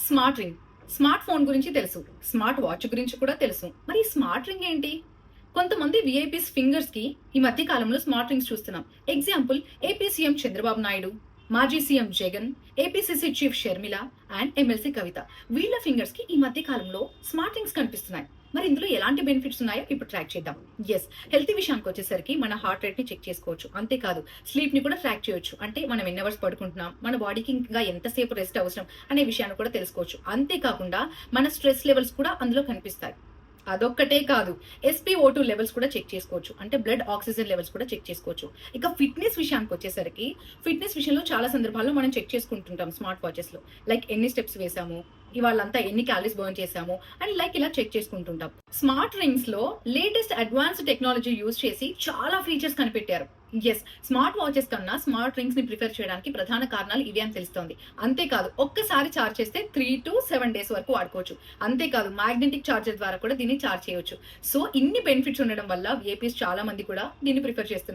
Smart ring. Smart phone గురించి తెలుసు. Smart watch గురించి కూడా తెలుసు. మరి ఈ స్మార్ట్ రింగ్ ఏంటి? కొంతమంది వీఐపీస్ ఫింగర్స్ కి ఈ మధ్య కాలంలో స్మార్ట్ రింగ్స్ చూస్తున్నాం. Example AP CM Chandrababu Naidu, మాజీ CM Jagan, APCC chief Sharmila and MLC Kavitha. వీళ్ళ ఫింగర్స్ కి ఈ మధ్య కాలంలో స్మార్ట్ రింగ్స్ కనిపిస్తున్నాయి. మరి ఇందులో ఎలాంటి బెనిఫిట్స్ ఉన్నాయో ఇప్పుడు ట్రాక్ చేద్దాం. ఎస్, హెల్త్ విషయానికి వచ్చేసరికి మన హార్ట్ రేట్ ని చెక్ చేసుకోవచ్చు. అంతేకాదు స్లీప్ ని కూడా ట్రాక్ చేయొచ్చు. అంటే మనం ఎన్ని అవర్స్ పడుకుంటున్నాం, మన బాడీకి ఇంకా ఎంతసేపు రెస్ట్ అవసరం అనే విషయాన్ని కూడా తెలుసుకోవచ్చు. అంతేకాకుండా మన స్ట్రెస్ లెవెల్స్ కూడా అందులో కనిపిస్తాయి. అదొక్కటే కాదు, SpO2 లెవెల్స్ కూడా చెక్ చేసుకోవచ్చు. అంటే బ్లడ్ ఆక్సిజన్ లెవెల్స్ కూడా చెక్ చేసుకోవచ్చు. ఇక ఫిట్నెస్ విషయానికి వచ్చేసరికి ఫిట్నెస్ విషయంలో చాలా సందర్భాల్లో మనం చెక్ చేసుకుంటుంటాం స్మార్ట్ వాచెస్ లో. లైక్ ఎన్ని స్టెప్స్ వేసాము, ఇవాళంతా ఎన్ని క్యాలరీస్ బర్న్ చేసాము అండ్ లైక్ ఇలా చెక్ చేసుకుంటుంటాం. స్మార్ట్ రింగ్స్ లో లేటెస్ట్ అడ్వాన్స్డ్ టెక్నాలజీ యూజ్ చేసి చాలా ఫీచర్స్ కనిపెట్టారు. ఎస్, స్మార్ట్ వాచెస్ కన్నా స్మార్ట్ రింగ్స్ ని ప్రిఫర్ చేయడానికి ప్రధాన కారణాలు ఇవి అని తెలుస్తోంది. అంతేకాదు ఒక్కసారి ఛార్జ్ చేస్తే 3 to 7 days వరకు వాడుకోవచ్చు. అంతేకాదు మ్యాగ్నెటిక్ చార్జర్ ద్వారా కూడా దీన్ని ఛార్జ్ చేయొచ్చు. సో ఇన్ని బెనిఫిట్స్ ఉండడం వల్ల VIPs చాలా మంది కూడా దీన్ని ప్రిఫర్ చేస్తున్నారు.